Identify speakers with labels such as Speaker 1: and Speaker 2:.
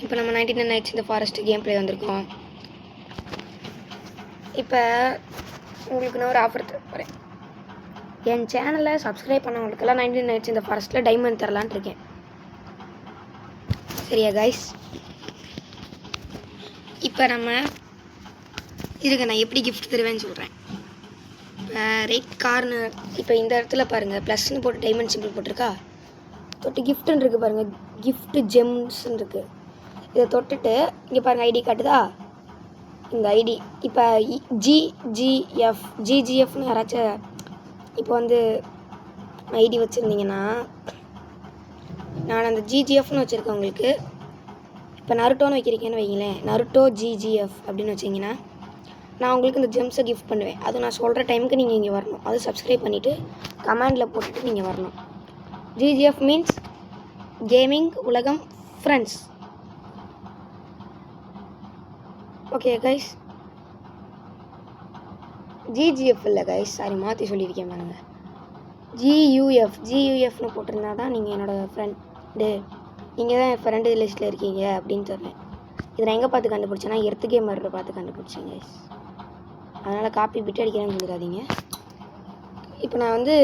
Speaker 1: இப்போ நம்ம 99 Nights in the Forest game play வந்திருக்கோம். இப்போ உங்களுக்கு நான் ஒரு ஆஃபர் தர போகிறேன். என் சேனலை சப்ஸ்கிரைப் பண்ணவங்களுக்கெல்லாம் 99 Nights in the Forestல டைமண்ட் தரலான்னு இருக்கேன். சரியா கைஸ்? இப்போ நம்ம இதுக்கு நான் எப்படி கிஃப்ட் தருவேன்னு சொல்கிறேன். இப்போ ரைட் கார்னர் இப்போ இந்த இடத்துல பாருங்கள் ப்ளஸ்ன்னு போட்டு டைமண்ட் சிம்பிள் போட்டிருக்கா, தொட்டு கிஃப்ட்டுன்னு இருக்குது பாருங்கள், கிஃப்ட்டு ஜெம்ஸ்ன்னு இருக்குது. இதை தொட்டுட்டு இங்கே பாருங்கள் ஐடி காட்டுதா, இந்த ஐடி இப்போ ஜிஜிஎஃப்னு யாராச்சும் இப்போ வந்து ஐடி வச்சுருந்தீங்கன்னா, நான் அந்த ஜிஜிஎஃப்னு வச்சுருக்கவங்களுக்கு இப்போ நருட்டோன்னு வைக்கிறீங்கன்னு வைங்களேன், நருட்டோ ஜிஜிஎஃப் அப்படின்னு வச்சிங்கன்னா நான் உங்களுக்கு இந்த ஜெம்ஸை கிஃப்ட் பண்ணுவேன். அது நான் சொல்கிற டைமுக்கு நீங்கள் இங்கே வரணும். அது சப்ஸ்கிரைப் பண்ணிவிட்டு கமெண்டில் போட்டுட்டு நீங்கள் வரணும். ஜிஜிஎஃப் மீன்ஸ் கேமிங் உலகம் ஃப்ரெண்ட்ஸ். ஓகே கைஸ், ஜிஜிஎஃப் இல்லை கைஸ், சாரி மாற்றி சொல்லியிருக்கேன் பாருங்கள், ஜியூஎஃப்னு போட்டிருந்தா தான் நீங்கள் என்னோடய ஃப்ரெண்டு, நீங்கள் தான் என் ஃப்ரெண்டு லிஸ்ட்டில் இருக்கீங்க அப்படின்னு சொல்கிறேன். இதை நான் எங்கே பார்த்து கண்டுபிடிச்சேன்னா எர்த்து கேமரில் பார்த்து கண்டுபிடிச்சேன் கைஸ். அதனால் காப்பி பிட்டு அடிக்கிறேன்னு சொல்லிடாதீங்க. இப்போ நான் வந்து